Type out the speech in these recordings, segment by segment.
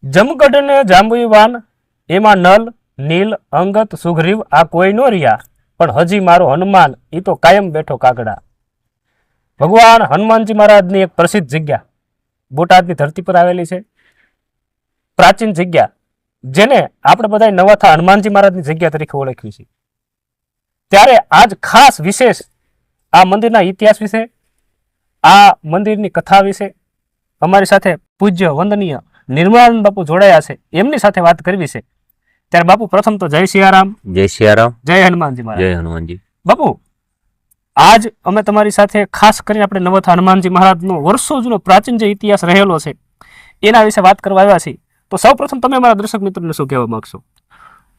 જમગઢ ને જાંબુવાન એમાં નલ નીલ અંગત સુગ્રીવ આ કોઈ નો રહ્યા, પણ હજી મારો હનુમાન એ તો કાયમ બેઠો કાગડા. ભગવાન હનુમાનજી મહારાજની એક પ્રસિદ્ધ જગ્યા બોટાદની ધરતી પર આવેલી છે, પ્રાચીન જગ્યા, જેને આપણે બધા નવાથા હનુમાનજી મહારાજની જગ્યા તરીકે ઓળખવી છે. ત્યારે આજ ખાસ વિશેષ આ મંદિરના ઇતિહાસ વિશે, આ મંદિરની કથા વિશે અમારી સાથે પૂજ્ય વંદનીય નિર્મળાનંદ બાપુ જોડાયા છે, એમની સાથે વાત કરવી છે. ત્યારે બાપુ પ્રથમ તો જય સિયારામ. જય સિયારામ. જય હનુમાનજી મહારાજ. જય હનુમાનજી. બાપુ, આજ અમે તમારી સાથે ખાસ કરીને આપણે નવથા હનુમાનજી મહારાજનો વર્ષો જૂનો પ્રાચીન જે ઇતિહાસ રહેલો છે એના વિશે વાત કરવા આવ્યા છીએ. તો સૌ પ્રથમ તમે અમારા દર્શક મિત્રોને શું કહેવા માંગશો?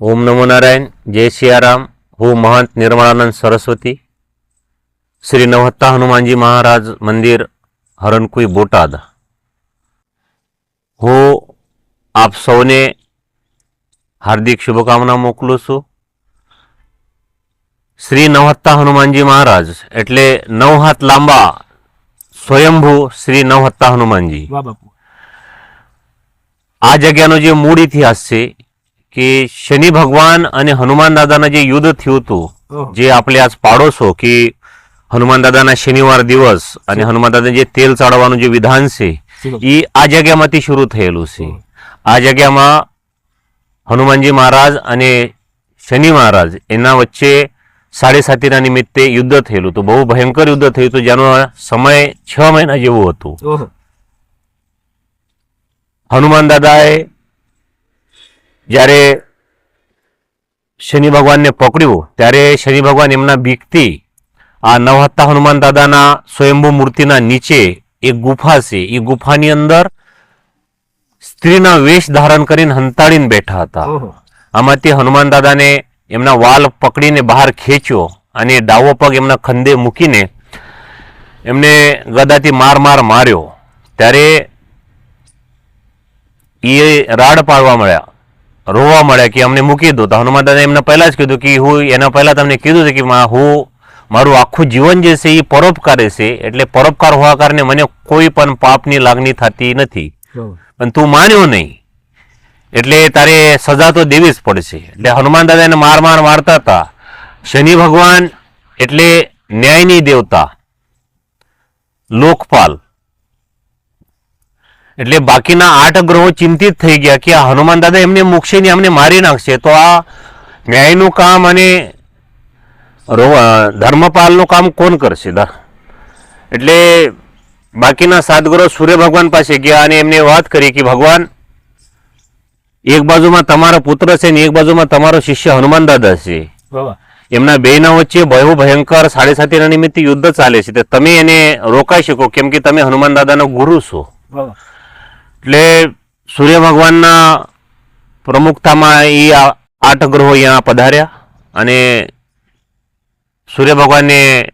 ઓમ નમો નારાયણ. જય સિયારામ. હું મહંત નિર્મળાનંદ સરસ્વતી, શ્રી નવહત્તા હનુમાનજી મહારાજ મંદિર હરણકુઈ બોટાદ. હું આપ સૌને હાર્દિક શુભકામના મોકલું છું. શ્રી નવહત્તા હનુમાનજી મહારાજ એટલે 9 હાથ લાંબા સ્વયંભૂ શ્રી નવહત્તા હનુમાનજી. વાહ બાપુ. આ જગ્યાનો જે મૂળ ઇતિહાસ છે કે શનિ ભગવાન અને હનુમાન દાદાના જે યુદ્ધ થયું હતું, જે આપણે આજ પાડો છો કે હનુમાન દાદાના શનિવાર દિવસ અને હનુમાન દાદાને જે તેલ ચડાવવાનું જે વિધાન છે એ આ જગ્યામાંથી શરૂ થયેલું છે. આ જગ્યામાં હનુમાનજી મહારાજ અને શનિ મહારાજ એના વચ્ચે સાડેસાતીના નિમિત્તે યુદ્ધ થયેલું હતું. બહુ ભયંકર યુદ્ધ થયું હતું, જેનો સમય 6 મહિના જેવું હતું. હનુમાન દાદાએ જ્યારે શનિ ભગવાનને પકડ્યું ત્યારે શનિ ભગવાન એમના બીકથી આ નવહત્તા હનુમાન દાદાના સ્વયંભૂ મૂર્તિના નીચે એક ગુફા છે, એ ગુફાની અંદર સ્ત્રીના વેશ ધારણ કરીને હંતાડીને બેઠા હતા. આમાંથી હનુમાન દાદાને એમના વાલ પકડીને બહાર ખેંચ્યો અને ડાવો પગ એમના ખંદે મૂકીને એમને ગદાથી માર્યો. ત્યારે એ રાડ પાડવા મળ્યા, રોવા મળ્યા કે અમને મૂકી દો. તો હનુમાન દાદા એમને પહેલા જ કીધું કે હું એના પહેલા તમને કીધું કે હું મારું આખું જીવન જે છે એ પરોપકારે છે, એટલે પરોપકાર હોવા કારણે મને કોઈ પણ પાપની લાગણી થતી નથી, પણ તું માન્યો નહીં એટલે તારે સજા તો દેવી જ પડશે. એટલે હનુમાન દાદા એને મારતા હતા. શનિ ભગવાન એટલે ન્યાયની દેવતા, લોકપાલ, એટલે બાકીના 8 ગ્રહો ચિંતિત થઈ ગયા કે આ હનુમાન દાદા એમને મૂકશે ને અમને મારી નાખશે, તો આ ન્યાયનું કામ અને ધર્મપાલનું કામ કોણ કરશે? એટલે બાકીના 7 ગ્રહો સૂર્ય ભગવાન પાસે ગયા અને એમને વાત કરી કે ભગવાન, એક બાજુમાં તમારો પુત્ર છે ને એક બાજુમાં તમારો શિષ્ય હનુમાન દાદા છે, એમના બેના વચ્ચે બહુ ભયંકર સાડેસાતીના નિમિત્તે યુદ્ધ ચાલે છે, તો તમે એને રોકાઈ શકો કેમ કે તમે હનુમાન દાદાના ગુરુ છો. એટલે સૂર્ય ભગવાનના પ્રમુખતામાં એ 8 ગ્રહો અહીંયા પધાર્યા અને સૂર્ય ભગવાનને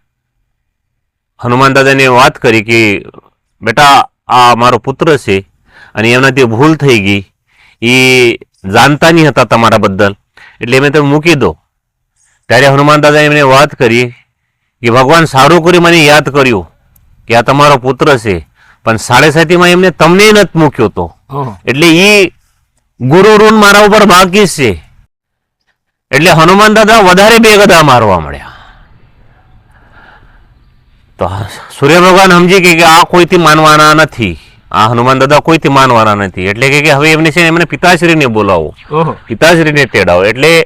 હનુમાન દાદાને વાત કરી કે બેટા, આ મારો પુત્ર છે અને એમનાથી ભૂલ થઈ ગઈ, એ જાણતા નહીં હતા તમારા બદલ, એટલે એમને તમે મૂકી દો. ત્યારે હનુમાન દાદાએ એમને વાત કરી કે ભગવાન, સારું કર્યું મને યાદ કર્યું કે આ તમારો પુત્ર છે, પણ 7.5 એમને તમને નથી મૂક્યો તો, એટલે એ ગુરુ ઋણ મારા ઉપર બાકી છે. એટલે હનુમાન દાદા વધારે 2 ગદા મારવા મળ્યા. તો સૂર્ય ભગવાન સમજી કે આ કોઈથી માનવાના નથી, આ હનુમાન દાદા કોઈથી માનવાના નથી. એટલે કે હવે એમને છે ને એમને પિતાશ્રીને બોલાવો, પિતાશ્રીને તેડાવો. એટલે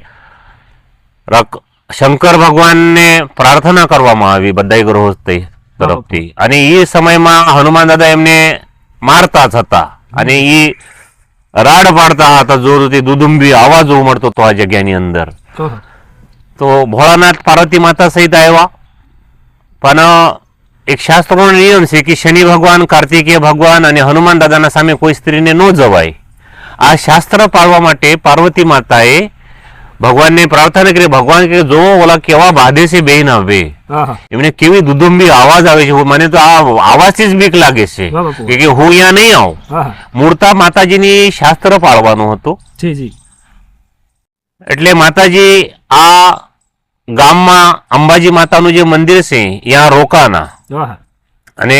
શંકર ભગવાનને પ્રાર્થના કરવામાં આવી બધા ગ્રહો તરફથી, અને એ સમયમાં હનુમાન દાદા એમને મારતા જ હતા અને એ રાડ પાડતા હતા જોરથી, દુદુંબી અવાજ મળતો હતો આ જગ્યાની અંદર. તો ભોળાનાથ પાર્વતી માતા સહિત આવ્યા, પણ એક શાસ્ત્રોનો નિયમ છે કે શનિ ભગવાન, કાર્તિકેય ભગવાન અને હનુમાન દાદાના સામે કોઈ સ્ત્રીને ન જવાય. આ શાસ્ત્ર પાળવા માટે પાર્વતી માતાએ ભગવાનને પ્રાર્થના કરી. ભગવાન કે જો ઓલા કેવા બાંધે છે બે ના બે, એમને કેવી દુદુંબી અવાજ આવે છે, મને તો આ અવાજથી જ બીક લાગે છે કે હું અહીંયા નહીં આવું. મૂળતા માતાજીની શાસ્ત્ર પાળવાનું હતું. એટલે માતાજી આ ગામમાં અંબાજી માતાનું જે મંદિર છે ત્યાં રોકાના અને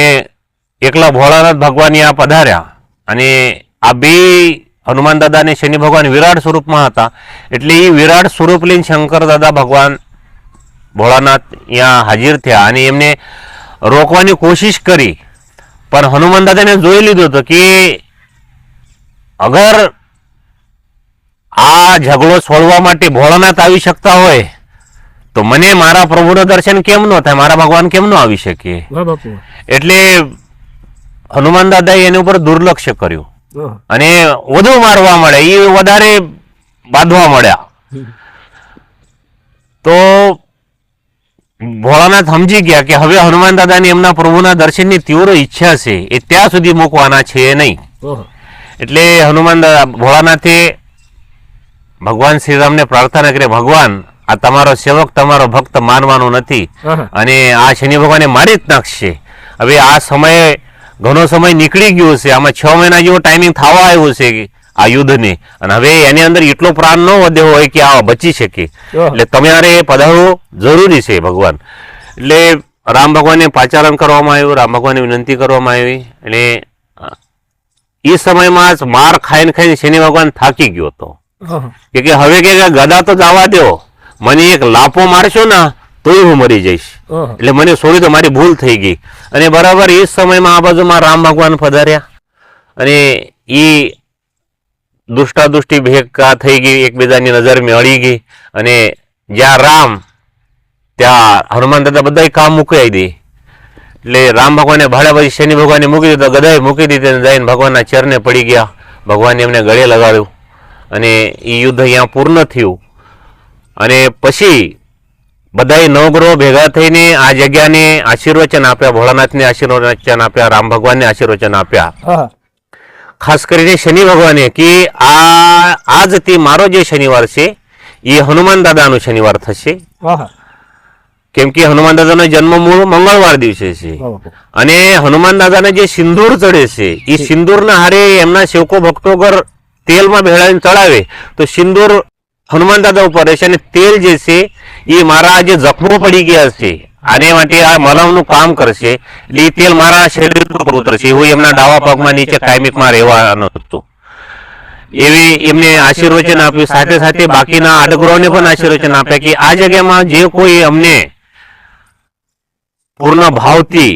એકલા ભોળાનાથ ભગવાન ત્યાં પધાર્યા અને આ બે હનુમાન દાદા અને શનિ ભગવાન વિરાટ સ્વરૂપમાં હતા, એટલે એ વિરાટ સ્વરૂપ લઈને શંકર દાદા ભગવાન ભોળાનાથ અહીંયા હાજર થયા અને એમને રોકવાની કોશિશ કરી, પણ હનુમાન દાદાને જોઈ લીધું હતું કે અગર આ ઝઘડો છોડવા માટે ભોળાનાથ આવી શકતા હોય તો મને મારા પ્રભુનું દર્શન કેમ ન થાય, મારા ભગવાન કેમ ન આવી શકે. વાહ બાપુ. એટલે હનુમાન દાદાએ એની ઉપર દુર્લક્ષ્ય કર્યું ઓહ. અને વધુ મારવા મળે, એ વધારે બાંધવા મળ્યા. તો ભોળાનાથ સમજી ગયા કે હવે હનુમાન દાદાની એમના પ્રભુના દર્શનની તીવ્ર ઈચ્છા છે, એ ત્યાં સુધી મૂકવાના છે નહીં. ઓહ. એટલે હનુમાન દાદા ભોળાનાથે ભગવાન શ્રીરામને પ્રાર્થના કરી, ભગવાન આ તમારો સેવક તમારો ભક્ત માનવાનો નથી આહા. અને આ શનિ ભગવાને મારી જ નાખશે. હવે આ સમયે ઘણો સમય નીકળી ગયો છે, આમાં 6 મહિના જેવો ટાઈમિંગ થવા આવ્યો છે આ યુદ્ધને, અને હવે એની અંદર એટલો પ્રાણ ન વધ્યો હોય કે આ બચી શકે. ઓહ. એટલે તમારે પધારવું જરૂરી છે ભગવાન. એટલે રામ ભગવાનને પાચારણ કરવામાં આવ્યું, રામ ભગવાનને વિનંતી કરવામાં આવી, અને એ સમયમાં જ માર ખાઈને ખાઈને શનિ ભગવાન થાકી ગયો હતો ઓહ. કે હવે કે ગદા તો જવા દો, મને એક લાપો મારશો ને તોય હું મરી જઈશ, ઓહ. એટલે મને છોડી તો મારી ભૂલ થઈ ગઈ. અને બરાબર એ સમયમાં આ બાજુમાં રામ ભગવાન પધાર્યા અને એ દુષ્ટાદુષ્ટી ભેગા થઈ ગઈ, એકબીજાની નજર મેળી ગઈ, અને જ્યાં રામ ત્યાં હનુમાન દાદા બધા કામ મૂકી દે. એટલે રામ ભગવાને ભાડા પછી શનિ ભગવાને મૂકી દીધો, ગદાએ મૂકી દીધી, અને જઈને ભગવાનના ચરણે પડી ગયા. ભગવાને એમને ગળે લગાડ્યું અને એ યુદ્ધ અહીંયા પૂર્ણ થયું. અને પછી બધાએ નવગ્રહો ભેગા થઈને આ જગ્યાને આશીર્વચન આપ્યા, ભોળાનાથને આશીર્વચન આપ્યા, રામ ભગવાનને આશીર્વચન આપ્યા. આહા. ખાસ કરીને શનિ ભગવાને કે આજથી મારો જે શનિવાર છે એ હનુમાન દાદાનો શનિવાર થશે, આહા. કેમ કે હનુમાન દાદાનો જન્મ મૂળ મંગળવાર દિવસે છે. વાહ બાપુ. અને હનુમાન દાદાને જે સિંદૂર ચડે છે એ સિંદૂરના હારે એમના સેવકો ભક્તો ઘર તેલમાં ભેળાવીને ચડાવે તો સિંદૂર હનુમાન દાદા ઉપર રહેશે, અને તેલ જે છે એ મારા જે જખમો પડી ગયા છે આને માટે આ મલમનું કામ કરશે, એટલે એ તેલ મારા શરીર ઉપર ઉતરશે. એવું એમના ડાવા પગમાં નીચે કાયમિકમાં રહેવાનું હતું. એવી એમને આશીર્વચન આપ્યું. સાથે સાથે બાકીના આડગ્રહોને પણ આશીર્વચન આપ્યા કે આ જગ્યામાં જે કોઈ અમને પૂર્ણ ભાવથી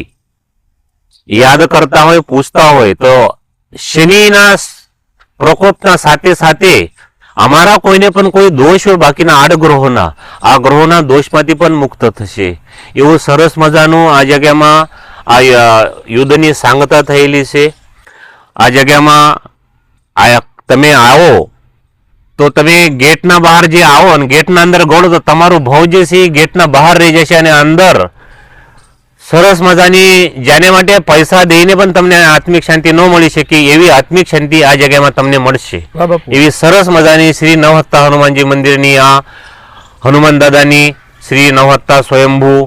યાદ કરતા હોય, પૂછતા હોય, તો શનિના પ્રકોપના સાથે સાથે અમારા કોઈને પણ કોઈ દોષ હોય બાકીના આડગ્રહોના, આ ગ્રહોના દોષમાંથી પણ મુક્ત થશે. એવું સરસ મજાનું આ જગ્યામાં આ યુદ્ધની સાંગતા થયેલી છે. આ જગ્યામાં આ તમે આવો તો તમે ગેટના બહાર જે આવો અને ગેટના અંદર ગોળો તો તમારું ભાવ જે છે એ ગેટના બહાર રહી જશે, અને અંદર સરસ મજાની જેને માટે પૈસા દઈને પણ તમને આત્મિક શાંતિ ન મળી શકે એવી આત્મિક શાંતિ આ જગ્યામાં તમને મળશે. વાહ બાપુ. એવી સરસ મજાની શ્રી નવહત્તા હનુમાનજી મંદિરની આ હનુમાન દાદાની શ્રી નવહત્તા સ્વયંભૂ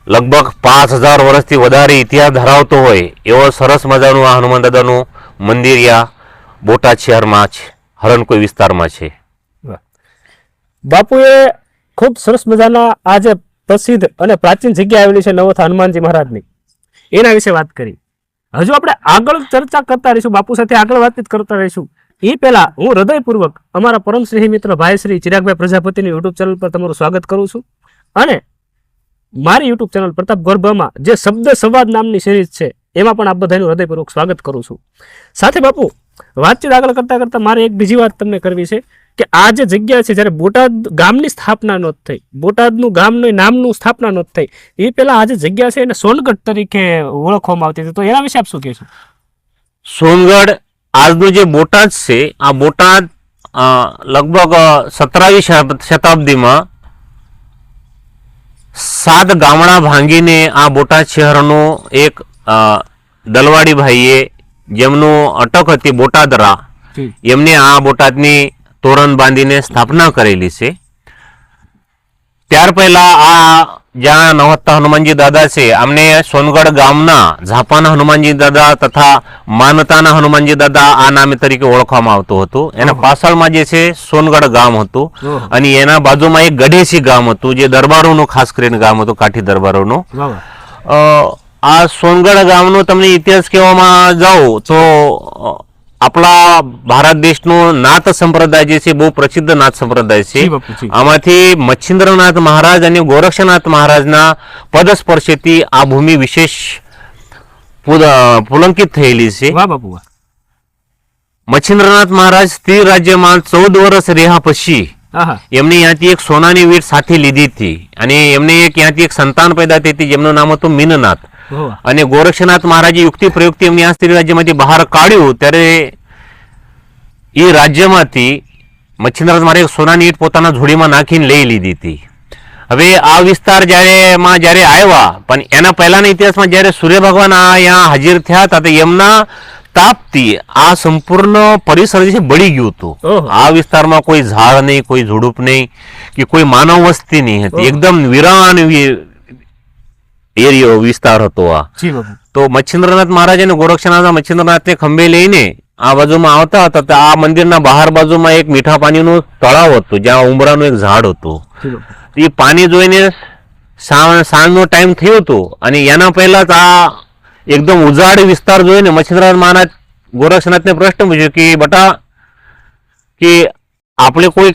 લગભગ 5000 વર્ષથી વધારે ઇતિહાસ ધરાવતો હોય એવો સરસ મજાનું આ હનુમાન દાદાનું મંદિર યા બોટાદ શહેરમાં છે, હરણકોઈ વિસ્તારમાં છે. વાહ. બાપુએ ખૂબ સરસ મજાના આ જે પ્રસિદ્ધ અને પ્રાચીન જગ્યા આવેલી છે નવથા હનુમાનજી મહારાજની, એના વિશે વાત કરી. હજુ આપણે આગળ ચર્ચા કરતા રહીશું, બાપુ સાથે આગળ વાતચીત કરતા રહીશું. એ પહેલા હું હૃદયપૂર્વક અમારા પરમ સ્નેહી મિત્ર ભાઈ શ્રી ચિરાગભાઈ પ્રજાપતિની યુટ્યુબ ચેનલ પર તમારું સ્વાગત કરું છું, અને મારી યુટ્યુબ ચેનલ પ્રતાપ ગોરબામાં જે શબ્દ સંવાદ નામની સિરીઝ છે એમાં પણ આપ બધાનું હૃદયપૂર્વક સ્વાગત કરું છું. સાથે બાપુ વાતચીત આગળ કરતા કરતા મારે એક બીજી વાત તમને કરવી છે કે આ જે જગ્યા છે, જ્યારે બોટાદ ગામની સ્થાપના નહોતી થઈ, બોટાદનું ગામનું નામનું સ્થાપના નહોતી થઈ, એ પહેલા આ જે જગ્યા છે એને સોનગઢ તરીકે ઓળખવામાં આવતી હતી, તો એના વિશે આપ શું કહેશો? સોનગઢ આજનું જે બોટાદ છે, આ બોટાદ લગભગ 17મી શતાબ્દીમાં 7 ગામડા ભાંગીને આ બોટાદ શહેરનું એક દલવાડી ભાઈએ જેમનું અટક હતી બોટાદરા, એમને આ બોટાદની તોરણ બાંધીને સ્થાપના કરેલી છે. ત્યાર પહેલા આ જ્યાં નવહત્તા હનુમાનજી દાદા છે અમને સોનગઢ ગામના ઝાપાના હનુમાનજી દાદા તથા માનતાના હનુમાનજી દાદા આ નામે તરીકે ઓળખવામાં આવતું હતું. એના પાછળમાં જે છે સોનગઢ ગામ હતું, અને એના બાજુમાં એક ગઢેસી ગામ હતું જે દરબારોનું ખાસ કરીને ગામ હતું, કાઠી દરબારોનું. આ સોનગઢ ગામનો તમને ઇતિહાસ કહેવામાં જાઉં તો આપણા ભારત દેશનો નાથ સંપ્રદાય જે છે બહુ પ્રસિદ્ધ નાથ સંપ્રદાય છે. જી બાપુ, જી. આમાંથી મચ્છિન્દ્રનાથ મહારાજ અને ગોરક્ષનાથ મહારાજના પદ સ્પર્શેથી આ ભૂમિ વિશેષ પુલંકિત થયેલી છે. વાહ બાપુ વાહ. મચ્છિન્દ્રનાથ મહારાજ સ્થિર રાજ્યમાં 14 વર્ષ રહ્યા પછી આહા. એમને ત્યાંથી એક સોનાની વીંટ સાથે લીધી હતી અને એમને ત્યાંથી એક સંતાન પેદા થઈ હતી જેમનું નામ હતું મીનનાથ. વાહ. અને ગોરક્ષનાથ મહારાજે યુક્તિ પ્રયુક્તિ એમની આ સ્ત્રી રાજ્યમાંથી બહાર કાઢ્યું ત્યારે એ રાજ્યમાંથી મચ્છિન્દ્રનાથ મહારાજે સોનાની ઈંટ પોતાના ઝોડીમાં નાખીને લઈ લીધી હતી. હવે આ વિસ્તાર જ્યારે આવ્યા પણ એના પહેલાના ઇતિહાસમાં જ્યારે સૂર્ય ભગવાન અહીંયા હાજર થયા હતા તો એમના તાપથી આ સંપૂર્ણ પરિસર જે છે બળી ગયું હતું. ઓહો. આ વિસ્તારમાં કોઈ ઝાડ નહીં, કોઈ ઝુડુપ નહીં કે કોઈ માનવ વસ્તી નહીં હતી. ઓહો. એકદમ વિરાન એરિયો વિસ્તાર હતો આ. જી બાપુ. તો મચ્છિન્દ્રનાથ મહારાજ અને ગોરક્ષનાથ મચ્છિન્દ્રનાથને ખંભે લઈને આ બાજુમાં આવતા હતા તો આ મંદિરના બહાર બાજુમાં એક મીઠા પાણીનું તળાવ હતું જ્યાં ઉંબરાનું એક ઝાડ હતું. જી બાપુ. એ પાણી જોઈને સાંજનો ટાઈમ થયો હતો અને એના પહેલા જ આ એકદમ ઉજાડ વિસ્તાર જોઈને મચ્છિન્દ્રનાથ મહારાજ ગોરક્ષનાથને પ્રશ્ન પૂછ્યો કે બટા કે આપણે કોઈ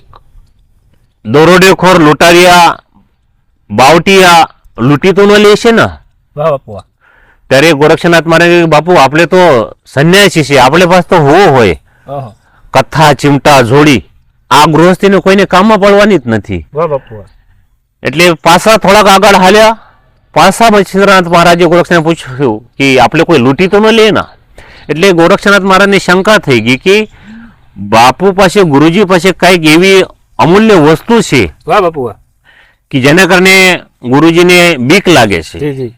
દરોડેખોર લૂંટારિયા બાવટિયા લૂંટી તો ન લેશે ને? વાહ બાપુ વાહ. ત્યારે ગોરક્ષનાથ મહારાજ કહે, બાપુ આપણે તો સંન્યાસી છે, આપણે પાસે તો હોય આહા. કથા ચિમટા જોડી આ ગૃહસ્થીને કોઈને કામમાં પડવાની જ નથી. વાહ બાપુ વાહ. એટલે પાછા થોડાક આગળ હાલ્યા. પાછા મચ્છિન્દ્રનાથ મહારાજે ગોરક્ષનાથ પૂછ્યું કે આપણે કોઈ લૂંટી તો ન લે ને? એટલે ગોરક્ષનાથ મહારાજની શંકા થઈ ગઈ કે બાપુ પાસે ગુરુજી પાસે કઈક એવી અમૂલ્ય વસ્તુ છે વાહ બાપુ વાહ. કે જેના કારણે ગુરુજીને બીક લાગે છે. જી જી.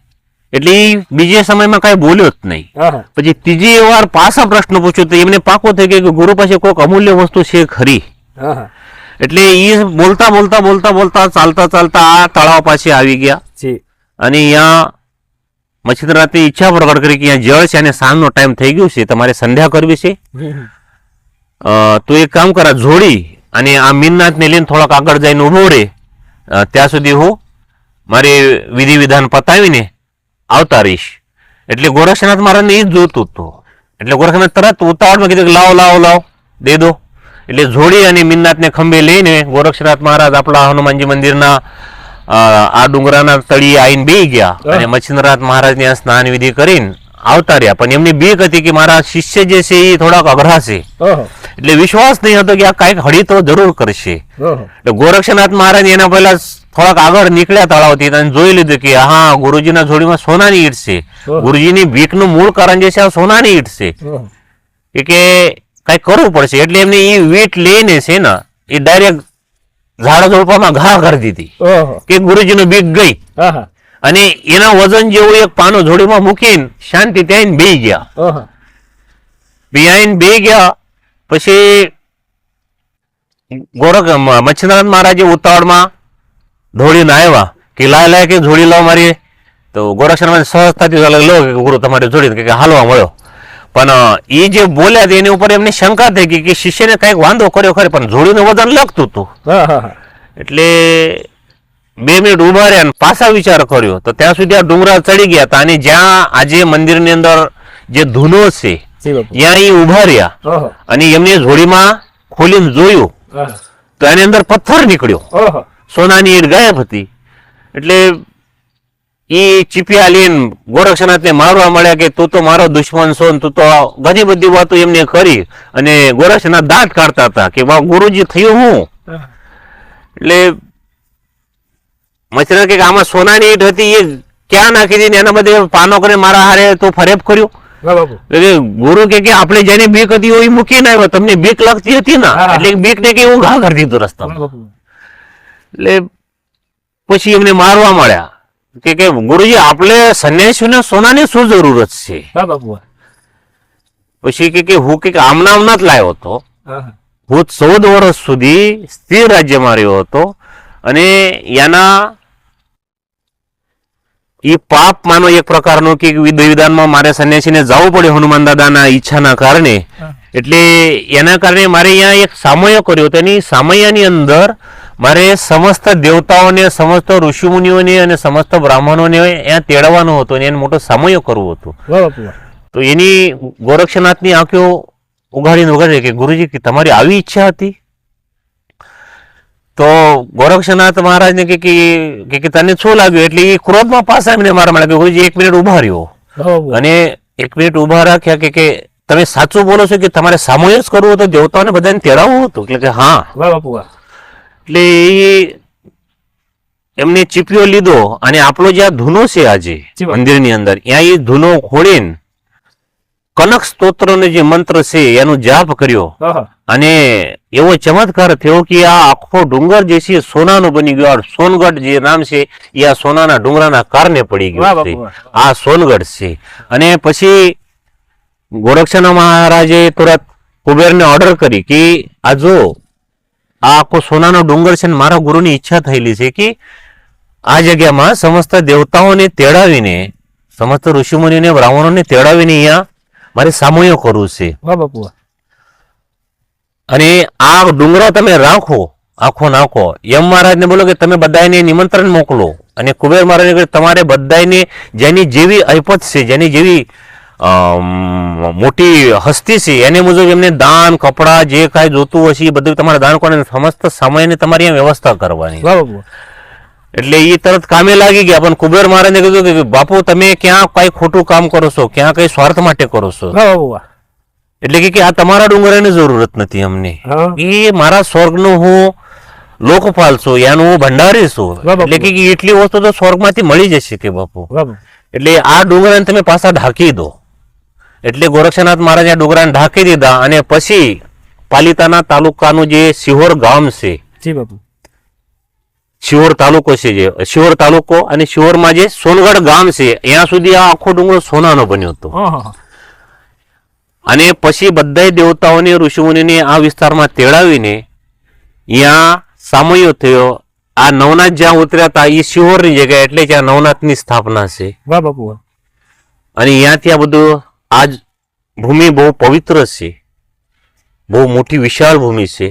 એટલે એ બીજે સમયમાં કઈ બોલ્યો જ નહીં. આહા. પછી ત્રીજી વાર પાછા પ્રશ્ન પૂછ્યો તો એમને પાકો થઈ ગયો કે ગુરુ પાસે કોઈક અમૂલ્ય વસ્તુ છે ખરી. આહા. એટલે એ બોલતા ચાલતા આ તળાવ પાસે આવી ગયા જી. અને અહીંયા મચ્છિન્દ્રનાથની ઈચ્છા પ્રકટ કરી કે અહીંયા જળ છે અને સાંજનો ટાઈમ થઈ ગયો છે, તમારે સંધ્યા કરવી છે. તો એક કામ કરા, જોડી અને આ મીનનાથને લઈને થોડાક આગળ જઈને ઉભો રહે, ત્યાં સુધી હું મારી વિધિ વિધાન પતાવીને આવતા રહીશ. એટલે ગોરક્ષનાથ મહારાજને એ જ જોતું હતું. એટલે ગોરક્ષનાથ તરત ઉતાવળમાં કીધું કે લાવ દે દો. એટલે જોડી અને મીનનાથને ખંભે લઈને ગોરક્ષનાથ મહારાજ આપણા હનુમાનજી મંદિરના આ ડુંગરાના તળિયે આવીને બેસી ગયા અને મચ્છિન્દ્રનાથ મહારાજને આ સ્નાન વિધિ કરીને આવતા રહ્યા. પણ એમની બીક હતી કે મારા શિષ્ય જે છે એ થોડાક અઘરા છે, એટલે વિશ્વાસ નહીં હતો કે આ કાંઈક હળી તો જરૂર કરશે. એટલે ગોરક્ષનાથ મહારાજ એના પહેલા થોડાક આગળ નીકળ્યા તળાવથી અને જોઈ લીધું કે હા ગુરુજીના જોડીમાં સોનાની ઈંટ છે. ગુરુજીની બીકનું મૂળ કારણ જે છે આ સોનાની ઈંટ છે કે કઈ કરવું પડશે. એટલે એમને એ વીંટ લઈને છે ને એ ડાયરેક્ટ ઝાડ ઝોડપામાં ઘા કરી દીધી કે ગુરુજીનું બીક ગઈ. અને એના વજન જેવું એક પાનો જોડીમાં મૂકીને શાંતિ ત્યાં બેસી ગયા. બેસી ગયા પછી મચ્છિન્દ્રનાથ મહારાજે ઉતાવળમાં ધોડીને આવ્યા કે લાય કે જોડી લાવ મારી. તો ગોરક્ષનાથ સહજતાથી લો કે ગુરુ તમારે જોડી કે હાલવા મળ્યો. પણ એ જે બોલ્યા એની ઉપર એમની શંકા થઈ ગઈ કે શિષ્યને કઈક વાંધો કર્યો ખરે, પણ જોડીનું વજન લાગતું હતું. એટલે 2 મિનિટ ઉભા રહ્યા અને પાછા વિચાર કર્યો તો ત્યાં સુધી આ ડુંગરા ચડી ગયા હતા અને જ્યાં આજે મંદિરની અંદર જે ધૂનો છે ત્યાં એ ઉભા રહ્યા અને એમને જોડીમાં ખોલીને જોયું તો એની અંદર પથ્થર નીકળ્યો, સોનાની ઈંટ ગાયબ હતી. એટલે એ ચીપિયા લઈને ગોરક્ષનાથને મારવા મળ્યા કે તું તો મારો દુશ્મન છો, તું તો ઘણી બધી વાતો એમને કરી અને ગોરક્ષનાથ દાંત કાઢતા હતા કે ગુરુજી થયું હું. એટલે મચ્છિન્દ્રનાથ કે આમાં સોનાની ઈંટ હતી એ ક્યાં નાખી દીધી, એના બધે પાનો કરીને મારા હારે તો ફરેબ કર્યો. ગુરુ કે આપણે જેને બીક હતી એ મૂકીને આવ્યો, તમને બીક લાગતી હતી ને એટલે બીક ને કે હું ઘા કરી દીધો રસ્તામાં. એટલે પછી એમને મારવા મળ્યા કે ગુરુજી આપણે સંન્યાસીઓને સોનાની શું જરૂરત છે. પછી કે હું કે આમ નામ જ લાવ્યો હતો, હું 14 વર્ષ સુધી સ્થિર રાજ્યમાં રહ્યો હતો અને એના એ પાપ માનો એક પ્રકારનો કે વિધિ વિધાનમાં મારે સંન્યાસીને જવું પડે હનુમાન દાદાના ઈચ્છાના કારણે. એટલે એના કારણે મારે અહીંયા એક સામયો કર્યો હતો. એની સામયાની અંદર મારે સમસ્ત દેવતાઓને, સમસ્ત ઋષિમુનિઓને અને સમસ્ત બ્રાહ્મણોને અહીંયા તેડવાનો હતો અને એને મોટો સામયો કરવો હતો. તો એની ગોરક્ષનાથની આંખો ઉગાડીને કે ગુરુજી કે તમારી આવી ઈચ્છા હતી? તો ગોરક્ષનાથ મહારાજને કે તને શું લાગ્યું? એટલે એ ક્રોધમાં પાછા એમને મારા મળે કે ગુરુજી 1 મિનિટ ઉભા રહ્યો, અને 1 મિનિટ ઉભા રાખ્યા કે તમે સાચું બોલો છો કે તમારે સામૂહિક જ કરવું હતું, દેવતાઓને બધાને તેડાવવું હતું? એટલે કે હા. એટલે એ એમને ચીપિયો લીધો અને આપણો જે આ ધૂનો છે આજે મંદિરની અંદર, ત્યાં એ ધૂનો ખોડીને કનક સ્તોત્રનો જે મંત્ર છે એનો જાપ કર્યો, અને એવો ચમત્કાર થયો કે આ આખો ડુંગર જે છે સોનાનો બની ગયો. આ સોનગઢ જે નામ છે એ આ સોનાના ડુંગરાના કારણે પડી ગયું છે. આ સોનગઢ છે. અને પછી ગોરક્ષનાથ મહારાજે તુરંત કુબેરને ઓર્ડર કરી કે આ જો આ આખો સોનાનો ડુંગર છે ને મારા ગુરુની ઈચ્છા થયેલી છે કે આ જગ્યામાં સમસ્ત દેવતાઓને તેડાવીને, સમસ્ત ઋષિમુનિને બ્રાહ્મણોને તેડાવીને અહીંયા મારે સામૂહિક કરવું છે. અને આ ડુંગરા તમે રાખો, આખો નાખો. યમ મહારાજને બોલો કે તમે બધાને નિમંત્રણ મોકલો, અને કુબેર મહારાજને તમારે બધાને જેની જેવી અલ્પત છે, જેની જેવી મોટી હસ્તી છે એને મુજબ એમને દાન, કપડા, જે કાંઈ જોતું હશે એ બધું તમારે દાન કરવાનું, સમસ્ત સમયને તમારી અહીંયા વ્યવસ્થા કરવાની. એટલે એ તરત કામે લાગી ગયા. પણ કુબેર મહારાજને કીધું કે બાપુ તમે ક્યાં કઈ ખોટું કામ કરો છો, ક્યાં કઈ સ્વાર્થ માટે કરો છો? એટલે કે આ તમારા ડુંગરાની જરૂરત નથી અમને, એ મારા સ્વર્ગનું હું લોકપાલ છું, એનું હું ભંડારી છું. એટલે કે એટલી વસ્તુ તો સ્વર્ગમાંથી મળી જશે કે બાપુ. એટલે આ ડુંગરાને તમે પાછા ઢાંકી દો. એટલે ગોરક્ષનાથ મહારાજે આ ડુંગરાને ઢાંકી દીધા. અને પછી પાલિતાના તાલુકાનું જે શિહોર ગામ છે, શિહોર તાલુકો છે, જે શિહોર તાલુકો અને શિહોરમાં જે સોનગઢ ગામ છે, ત્યાં સુધી આ આખો ડુંગર સોનાનો બન્યો હતો. અને પછી બધા દેવતાઓને, ઋષિમુનિને આ વિસ્તારમાં તેડાવીને અહીંયા સામયો થયો. આ નવનાથ જ્યાં ઉતર્યા હતા એ શિહોરની જગ્યા, એટલે ત્યાં નવનાથની સ્થાપના છે. અને અહીંયાથી આ બધું આ ભૂમિ બહુ પવિત્ર છે, બહુ મોટી વિશાળ ભૂમિ છે.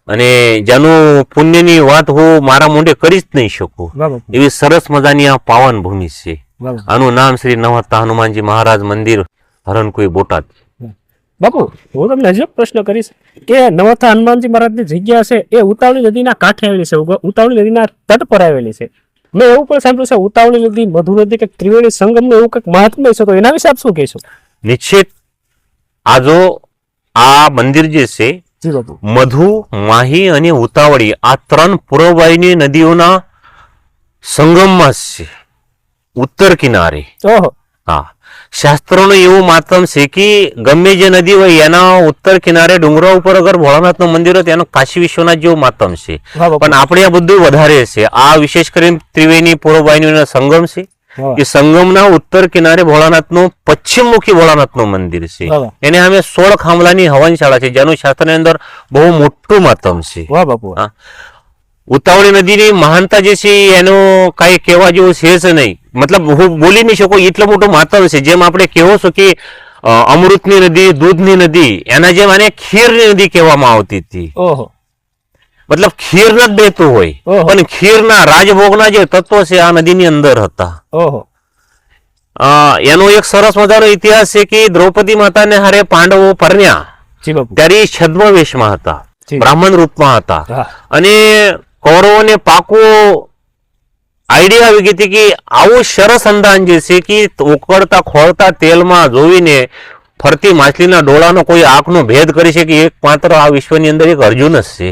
અને જેનું પુણ્યની વાત હું મારા મોઢે કરી જ નહીં શકું એવી સરસ મજાની આ પાવન ભૂમિ છે. આનું નામ શ્રી નવતા હનુમાનજી મહારાજ મંદિર, હરણકુઈ, બોટાદ. બાપુ હું તમને હજી પ્રશ્ન કરીશ કે નવતા હનુમાનજી મહારાજની જગ્યા છે એ ઉતાવળી નદીના કાંઠે આવેલી છે, ઉતાવળી નદીના તટ પર આવેલી છે. મેં એવું પણ સાંભળ્યું છે ઉતાવળી નદી, મધુ નદી, કે ત્રિવેણી સંગમનું એવું કંઈક મહાત્મ્ય છે, તો એના વિશે આપ શું કહેશો? નિશ્ચિત આ જો આ મંદિર જે છે મધુ, માહી અને ઉતાવળી આ 3 પૂર્વવાહિની નદીઓના સંગમમાં છે, ઉત્તર કિનારે. હા, શાસ્ત્રોનું એવું માતમ છે કે ગમે જે નદી હોય એના ઉત્તર કિનારે ડુંગરા ઉપર અગર ભોળાનાથનું મંદિર હોય તેનો કાશી વિશ્વનાથ જેવું માતમ છે. પણ આપણે આ બધું વધારે છે. આ વિશેષ કરીને ત્રિવેણી પૂર્વવાહિનીનો સંગમ છે. એ સંગમના ઉત્તર કિનારે ભોળાનાથનું, પશ્ચિમમુખી ભોળાનાથનું મંદિર છે. એને અમે 16 ખાંભલાની હવનશાળા છે, જેનું શાસ્ત્રની અંદર બહુ મોટું માતમ છે. ઉતાવળી નદીની મહાનતા જે છે એનું કઈ કહેવા જેવું છે જ નહીં. મતલબ હું બોલી નહીં શકું એટલો મોટો માતમ છે. જેમ આપણે કહેવો છો કે અમૃતની નદી, દૂધની નદી, એના જેમ આને ખીરની નદી કહેવામાં આવતી હતી. મતલબ ખીર જ બેતું હોય, પણ ખીરના રાજભોગના જે તત્વો છે આ નદીની અંદર હતા. એનો એક સરસ મજાનો ઇતિહાસ છે કે દ્રૌપદી માતાને હારે પાંડવો પરણ્યા ત્યારે છદ્મવેશમાં હતા, બ્રાહ્મણ રૂપમાં હતા. અને કૌરવોને પાકો આઈડિયા આવી ગઈ હતી કે આવું સરસ અંદાજ જે છે કે ઉકળતા ખોળતા તેલમાં જોઈને ફરતી માછલીના ડોળાનો કોઈ આંખનો ભેદ કરી શકે એક માત્ર આ વિશ્વની અંદર એક અર્જુન જ છે.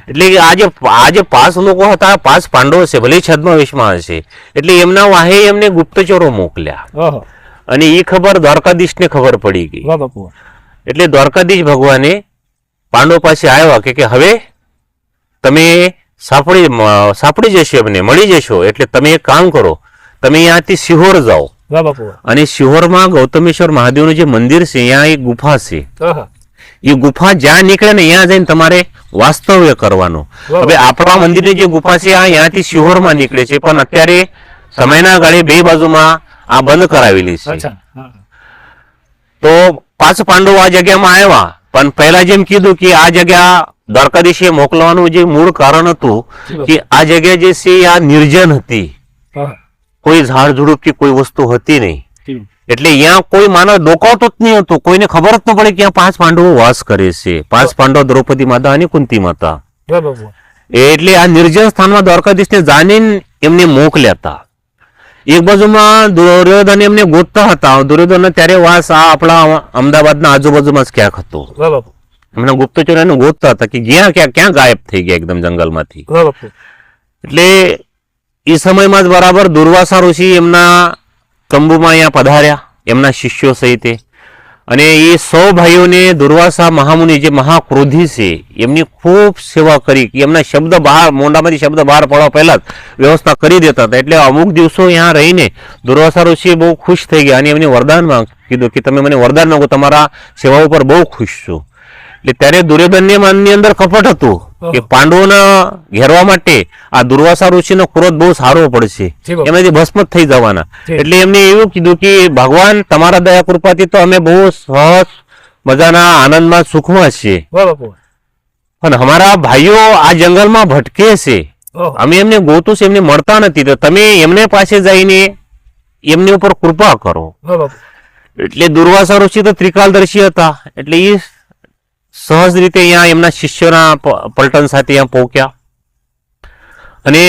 એટલે કે આજે 5 લોકો હતા, 5 પાંડવો છે, ભલે છદ્મવેશમાં હશે. એટલે એમના વાહે એમને ગુપ્તચરો મોકલ્યા, અને એ ખબર દ્વારકાધીશને ખબર પડી ગઈ. એટલે દ્વારકાધીશ ભગવાને પાંડવો પાસે આવ્યા કે હવે તમે સાપડી જશે, અમને મળી જશો. એટલે તમે એક કામ કરો, તમે અહીંયાથી શિહોર જાઓ, અને શિહોરમાં ગૌતમેશ્વર મહાદેવનું જે મંદિર છે ત્યાં એક ગુફા છે. એ ગુફા જ્યાં નીકળે ને ત્યાં જઈને તમારે વાસ્તવ્ય કરવાનું. હવે આપણા મંદિરની જે ગુફા છે આ અહીંયાથી શિહોરમાં નીકળે છે, પણ અત્યારે સમયના ગાળે 2 બાજુમાં આ બંધ કરાવેલી છે. તો 5 પાંડવો આ જગ્યામાં આવ્યા, પણ પહેલા જેમ કીધું કે આ જગ્યા દ્વારકાધીશે મોકલવાનું જે મૂળ કારણ હતું કે આ જગ્યા જે છે આ નિર્જન હતી, કોઈ ઝાડ ઝુડુપ કે કોઈ વસ્તુ હતી નહીં. એટલે અહીંયા કોઈ માનવ ડોકાવતો જ નહીં હતો, કોઈને ખબર જ ન પડે કે અહીંયા 5 પાંડવો વાસ કરે છે. 5 પાંડવો દ્રૌપદી માતા અને કુંતી માતા. એટલે આ નિર્જન સ્થાનમાં દ્વારકાધીશને જાણીને એમને મોકલ્યા હતા. એક બાજુમાં દુર્યોધન એમને ગોતતા હતા. દુર્યોધન ત્યારે વાસ આ આપણા અમદાવાદના આજુબાજુમાં જ ક્યાંક હતો. એમના ગુપ્તચરો એને ગોતતા હતા કે ક્યાં ગાયબ થઈ ગયા એકદમ જંગલમાંથી. એટલે એ સમયમાં જ બરાબર દુર્વાસા ઋષિ એમના તંબુમાં અહીંયા પધાર્યા એમના શિષ્યો સહિત. અને એ 100 ભાઈઓને દુર્વાસા મહામુનિ જે મહાક્રોધી છે એમની ખૂબ સેવા કરી. એમના શબ્દ બહાર મોંડામાંથી શબ્દ બહાર પડવા પહેલા જ વ્યવસ્થા કરી દેતા હતા. એટલે અમુક દિવસો અહીંયા રહીને દુર્વાસા ઋષિ બહુ ખુશ થઈ ગયા અને એમને વરદાનમાં કીધું કે તમે મને વરદાન માંગો, તમારા સેવા ઉપર બહુ ખુશ છું. એટલે ત્યારે દુર્યોધનની મનની અંદર કપટ હતું કે પાંડવોને ઘેરવા માટે આ દુર્વાસા ઋષિનો ક્રોધ બહુ સારો પડશે, એમાંથી ભસ્મ થઈ જવાના. એટલે એમને એવું કીધું કે ભગવાન તમારા દયા કૃપાથી તો અમે બહુ સહજ મજાના આનંદમાં સુખમાં છીએ, પણ અમારા ભાઈઓ આ જંગલમાં ભટકે છે, અમે એમને ગોતું છે, એમને મળતા નથી, તો તમે એમને પાસે જઈને એમની ઉપર કૃપા કરો. એટલે દુર્વાસા ઋષિ તો ત્રિકાલદર્શી હતા. એટલે એ સહજ રીતે અહીંયા એમના શિષ્યોના પલટન સાથે અહીંયા પહોંચ્યા અને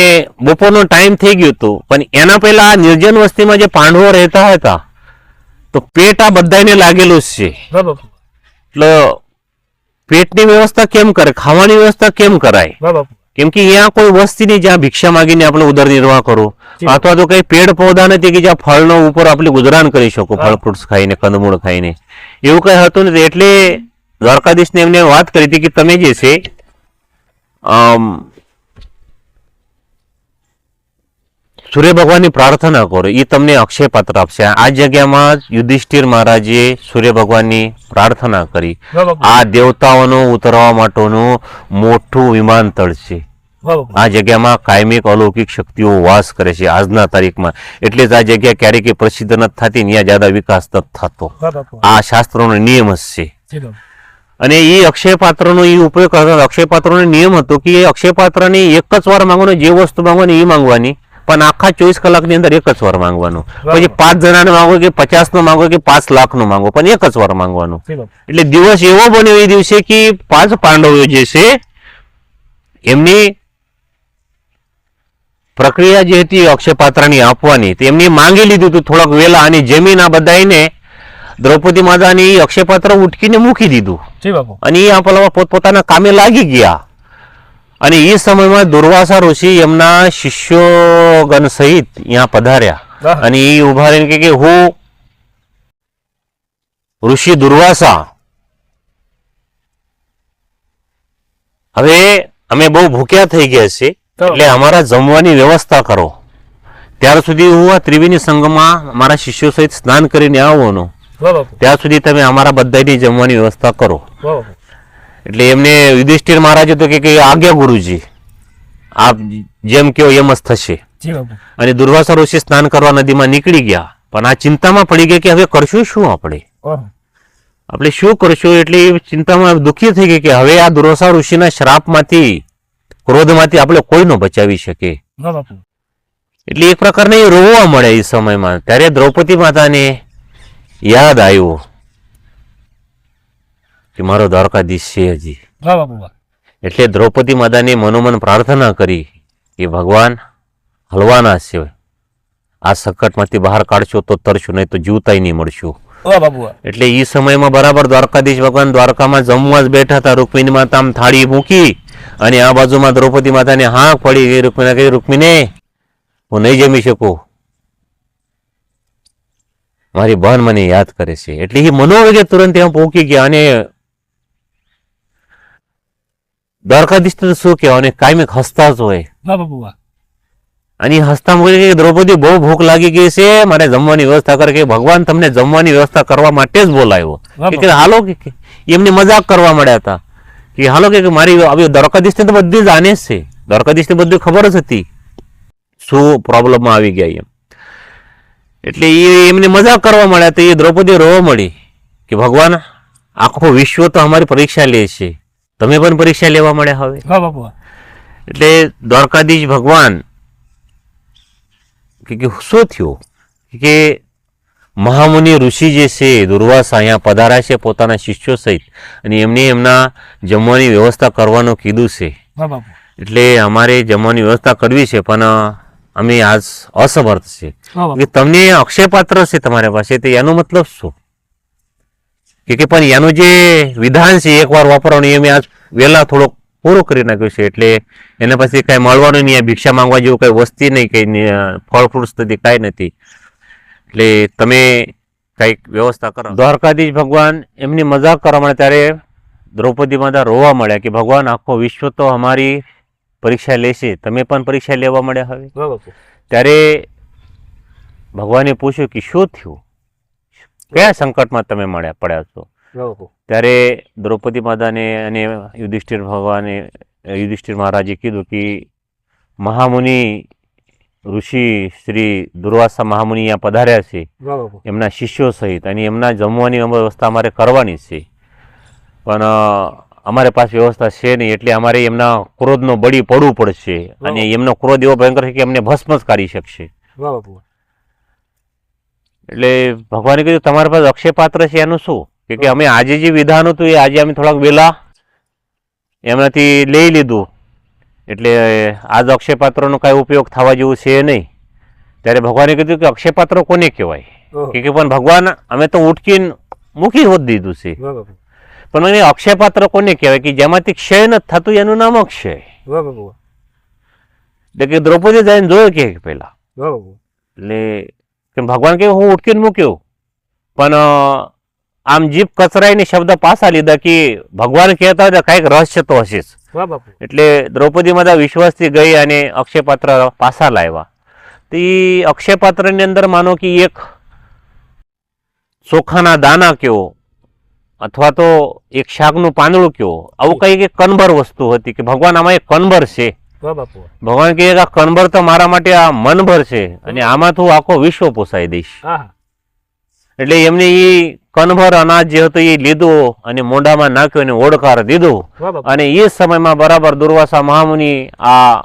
બપોરનો ટાઈમ થઈ ગયો હતો. પણ એના પહેલા નિર્જન વસ્તીમાં જે પાંડવો રહેતા હતા તો પેટ આ બધાને લાગેલું જ છે. એટલે પેટની વ્યવસ્થા કેમ કરે, ખાવાની વ્યવસ્થા કેમ કરાય? કેમ કે અહીંયા કોઈ વસ્તી નહીં જ્યાં ભિક્ષા માંગીને આપણે ઉદર નિર્વાહ કરો, અથવા તો કઈ પેડ પૌધા નથી કે જ્યાં ફળનો ઉપર આપણે ગુજરાન કરી શકો, ફળ ફ્રૂટ્સ ખાઈને, કંદમૂળ ખાઈને, એવું કઈ હતું નથી. એટલે દ્વારકાધીશને એમને વાત કરી હતી કે તમે જે છે સૂર્ય ભગવાનની પ્રાર્થના કરો, એ તમને અક્ષય પાત્ર આપશે. આ જગ્યામાં યુધિષ્ઠિર મહારાજે સૂર્ય ભગવાનની પ્રાર્થના કરી. આ દેવતાઓનું ઉતરવા માટેનું મોટું વિમાનતળ છે. આ જગ્યામાં કાયમિક અલૌકિક શક્તિઓ વાસ કરે છે આજના તારીખમાં. એટલે જ આ જગ્યા ક્યારેક પ્રસિદ્ધ નથી થતી, ત્યાં જ્યાદા વિકાસ નથી થતો. આ શાસ્ત્રોનો નિયમ જ છે. અને એ અક્ષય પાત્રનો એ ઉપયોગ કરતા. અક્ષય પાત્રનો નિયમ હતો કે એ અક્ષય પાત્રની એક જ વાર માંગવાનું, જે વસ્તુ માંગવાની એ માંગવાની, પણ આખા 24 કલાકની અંદર એક જ વાર માંગવાનું. પછી 5 જણાને માંગો કે 50 નો માંગો કે 5 લાખનો માંગો, પણ એક જ વાર માંગવાનું. એટલે દિવસ એવો બન્યો એ દિવસે કે 5 પાંડવો જે છે એમની પ્રક્રિયા જે હતી અક્ષય પાત્રની આપવાની, એમની માંગી લીધું હતું થોડાક વહેલા. અને જમીન આ બધાને દ્રૌપદી માતાની અક્ષયપાત્ર ઉટકીને મૂકી દીધું અને એ આ પોતપોતાના કામે લાગી ગયા. અને એ સમયમાં દુર્વાસા ઋષિ એમના શિષ્યોગણ સહિત અહીંયા પધાર્યા અને એ ઉભા રહીને કે હું ઋષિ દુર્વાસા, હવે અમે બહુ ભૂખ્યા થઈ ગયા છે, એટલે અમારા જમવાની વ્યવસ્થા કરો. ત્યાર સુધી હું આ ત્રિવેણી સંગમમાં મારા શિષ્યો સહિત સ્નાન કરીને આવવાનો, ત્યાં સુધી તમે અમારા બધાની જમવાની વ્યવસ્થા કરો. એટલે એમને યુધિષ્ઠિર મહારાજ તો કે આજ્ઞા ગુરુજી, આપ જેમ કહો એમ જ થશે. અને દુર્વાસા ઋષિ સ્નાન કરવા નદીમાં નીકળી ગયા. પણ આ ચિંતામાં પડી ગયા કે હવે કરશું શું આપણે શું કરશું? એટલે એ ચિંતામાં દુઃખી થઈ ગઈ કે હવે આ દુર્વાસા ઋષિના શ્રાપમાંથી, ક્રોધમાંથી આપણે કોઈ ન બચાવી શકે. એટલે એક પ્રકારને રોવા મળે એ સમયમાં. ત્યારે દ્રૌપદી માતાને યાદ આવ્યું કે મારો દ્વારકાધીશ છે હજી. એટલે દ્રૌપદી માતાને મનોમન પ્રાર્થના કરી કે ભગવાન હલવાના છે, આ સંકટમાંથી બહાર કાઢશો તો તરશું, નહીં તો જીવતાય નહીં મળશું. એટલે એ સમયમાં બરાબર દ્વારકાધીશ ભગવાન દ્વારકામાં જમવા જ બેઠા હતા. રૂકમિણી માતા આમ થાળી મૂકી અને આ બાજુમાં દ્રૌપદી માતાને હાંક પડી ગઈ. રૂકમિણી કહી, રૂકમિણી હું નહીં જમી શકું, મારી બહેન મને યાદ કરે છે. એટલે એ મનોવેગે તુરંત ત્યાં પહોંચી ગયા. અને દ્વારકાધીશ તો શું કહેવાય, કાયમિક હસતા જ હોય. અને હસતા મૂકી દ્રૌપદી બહુ ભૂખ લાગી ગઈ છે, મારે જમવાની વ્યવસ્થા કરે. કે ભગવાન તમને જમવાની વ્યવસ્થા કરવા માટે જ બોલાવ્યો. કે હાલો, કે એમની મજાક કરવા મળ્યા હતા કે હાલો કે મારી દ્વારકાધીશને તો બધી જ આને છે, દ્વારકાધીશને બધું ખબર જ હતી શું પ્રોબ્લેમમાં આવી ગયા એમ. એટલે એ એમને મજાક કરવા મળ્યા તો એ દ્રૌપદી રોવા મળી કે ભગવાન આખો વિશ્વ તો અમારી પરીક્ષા લે છે, તમે પણ પરીક્ષા લેવા મળ્યા હવે. એટલે દ્વારકાધીશ ભગવાન કે શું થયું કે મહામુનિ ઋષિ જે છે દુર્વાસા અહીંયા પધાર્યા છે પોતાના શિષ્યો સહિત, અને એમને એમના જમવાની વ્યવસ્થા કરવાનું કીધું છે. વાહ બાપુ. એટલે અમારે જમવાની વ્યવસ્થા કરવી છે, પણ અમે આજ અસમર્થ છે. વાહ બાપુ. કે તમને અક્ષયપાત્ર છે તમારી પાસે, તો એનો મતલબ શું? કે પણ એનું જે વિધાન છે એકવાર વાપરવાનું એ મેં આજ વહેલા થોડોક પૂરું કરી નાખ્યું છે. એટલે એના પાસે કાંઈ મળવાનું નહીં, ભિક્ષા માંગવા જેવું કઈ વસ્તી નહીં, કઈ ફળ ફ્રૂટ્સ નથી, કાંઈ નથી. એટલે તમે કઈક વ્યવસ્થા કરો. દ્વારકાધીશ ભગવાન એમની મજાક કરવા મળે ત્યારે દ્રૌપદી માતા રોવા મળ્યા કે ભગવાન આખો વિશ્વ તો અમારી પરીક્ષા લેશે, તમે પણ પરીક્ષા લેવા મળ્યા હવે. વાહ બાપુ. ત્યારે ભગવાને પૂછ્યું કે શું થયું, કયા સંકટમાં તમે પડ્યા છો? વાહ બાપુ. ત્યારે દ્રૌપદી માતાને અને યુધિષ્ઠિર મહારાજે કીધું કે મહામુનિ ઋષિ શ્રી દુર્વાસા મહામુનિ અહીંયા પધાર્યા છે વાહ બાપુ. એમના શિષ્યો સહિત, અને એમના જમવાની વ્યવસ્થા અમારે કરવાની છે, પણ અમારે પાસે વ્યવસ્થા છે નહીં. એટલે અમારે એમના ક્રોધનો બળી પડવું પડશે, અને એમનો ક્રોધ એવો ભયંકર છે કે એમને ભસ્મ જ કાઢી શકશે. વાહ બાપુ. એટલે ભગવાને કીધું તમારી પાસે અક્ષયપાત્ર છે, એનું શું? કે અમે આજે જે વિધાન હતું એ આજે અમે થોડાક વહેલા એમનાથી લઈ લીધું, એટલે આજ અક્ષયપાત્રનો કાંઈ ઉપયોગ થવા જેવું છે નહીં. ત્યારે ભગવાને કીધું કે અક્ષયપાત્ર કોને કહેવાય? કે પણ ભગવાન અમે તો ઉટકીને મૂકી હોત દીધું છે, વાહ બાપુ. પણ મને અક્ષયપાત્ર કોને કહેવાય? કે જેમાંથી ક્ષય નથી થતું એનું નામ અક્ષય. વાહ બાપુ. એટલે કે દ્રૌપદી જઈને જોયો કે પહેલા, વાહ બાપુ. એટલે કે ભગવાન કે હું ઉટકીને મૂક્યો, પણ આમ જીભ કચરાઈને શબ્દ પાછા લીધા કે ભગવાન કહેતા હતા કાંઈક રહસ્ય તો હશે જ. વાહ બાપુ. એટલે દ્રૌપદી માતા વિશ્વાસથી ગઈ અને અક્ષયપાત્ર પાછા લાવ્યા. તો એ અક્ષયપાત્રની અંદર માનો કે એક ચોખાના દાના કયો, અથવા તો એક શાકનું પાંદડું કયો, આવું કઈ એક કનભર વસ્તુ હતી. કે ભગવાન આમાં એક કનભર છે. વાહ બાપુ. ભગવાન કહે આ કનભર તો મારા માટે આ મનભર છે, અને આમાં તો આખો વિશ્વ પોસાઈ દઈશ. હા. એટલે એમને એ કનભર અનાજ જે હતું એ લીધું અને મોઢામાં નાખ્યું અને ઓડકાર દીધું. વાહ બાપુ. અને એ સમયમાં બરાબર દુર્વાસા મહામુનિ આ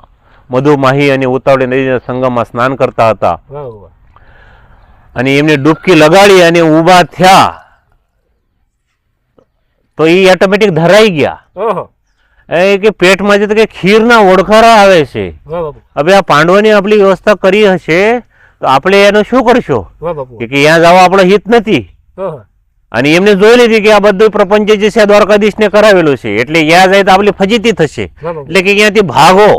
મધુમાહી અને ઉતાવળી નદીના સંગમમાં સ્નાન કરતા હતા, વાહ બાપુ. અને એમને ડૂબકી લગાડી અને ઊભા થયા તો એ ઓટોમેટિક ધરાઈ ગયા. ઓહો. એ કે પેટમાં જે તો કે ખીરના ઓળખારા આવે છે. વાહ બાપુ. હવે આ પાંડવોની આપણી વ્યવસ્થા કરી હશે તો આપણે એનું શું કરશો? વાહ બાપુ. કે ત્યાં જવા આપણો હિત નથી. ઓહો. અને એમને જોઈ લીધી કે આ બધું પ્રપંચ જે છે દ્વારકાધીશને કરાવેલું છે, એટલે ત્યાં જાય તો આપણી ફજીતી થશે, વાહ બાપુ. એટલે કે ત્યાંથી ભાગો.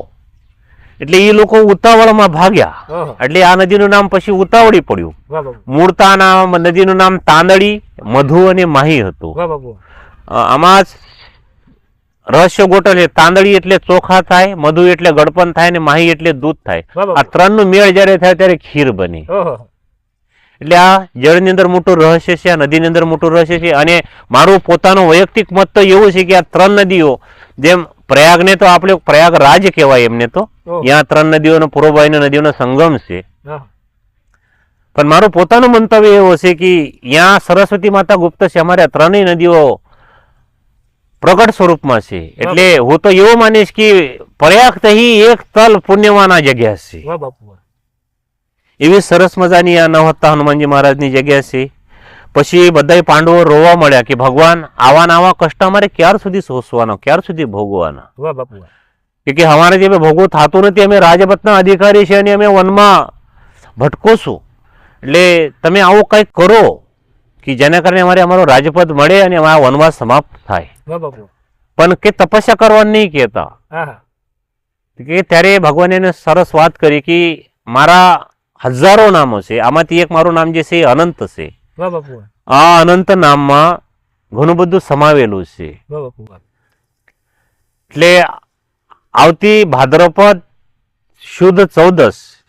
એટલે એ લોકો ઉતાવળમાં ભાગ્યા. ઓહો. એટલે આ નદીનું નામ પછી ઉતાવળી પડ્યું. વાહ બાપુ. મૂળતા નદીનું નામ તાંદળી, મધુ અને માહી હતું. વાહ બાપુ. આમાં જ રહસ્ય ગોટલ છે. તાંદળી એટલે ચોખા થાય, મધુ એટલે ગળપણ થાય, અને માહી એટલે દૂધ થાય. વાહ બાપુ. આ ત્રણનું મેળ જ્યારે થાય ત્યારે ખીર બની. ઓહો. એટલે આ જળની અંદર મોટું રહસ્ય છે, આ નદીની અંદર મોટું રહસ્ય છે. અને મારું પોતાનું વૈયક્તિક મત તો એવું છે કે આ ત્રણ નદીઓ, જેમ પ્રયાગને તો આપણે પ્રયાગ રાજ કહેવાય એમને તો, ત્યાં ત્રણ નદીઓનો પૂર્વબાઈની નદીઓનો સંગમ છે. હા. પણ મારું પોતાનું મંતવ્ય એવું છે કે ત્યાં સરસ્વતી માતા ગુપ્ત છે, અમારે આ ત્રણેય નદીઓ પ્રગટ સ્વરૂપમાં છે. એટલે હું તો એવું માનીશ કે પ્રયાગ તહી એક તલ પુણ્યવાના જગ્યા છે. વાહ બાપુ. એવી સરસ મજાની આ નવહત્તા હનુમાનજી મહારાજની જગ્યા છે. પછી બધા પાંડવો રોવા મળ્યા કે ભગવાન આવા આવા કષ્ટ અમારે ક્યાર સુધી સોસવાના, ક્યાર સુધી ભોગવાના? વાહ બાપુ. કે અમારે જે ભોગવું થતું નથી, અમે રાજપથના અધિકારી છે અને અમે વનમાં ભટકો છું, એટલે તમે આવું કંઈક કરો કે જેના કારણે અમારે અમારો રાજપથ મળે અને અમારા વનવાસ સમાપ્ત થાય. વાહ બાપુ. પણ કે તપસ્યા કરવાનું નહીં કહેતા. હા. કે ત્યારે ભગવાને એને સરસ વાત કરી કે મારા હજારો નામો છે, આમાંથી એક મારું નામ જે છે એ અનંત છે. વાહ બાપુ. આ અનંત નામમાં ઘણું બધું સમાવેલું છે. વાહ બાપુ. એટલે આવતી ભાદ્રપદ શુદ્ધ 14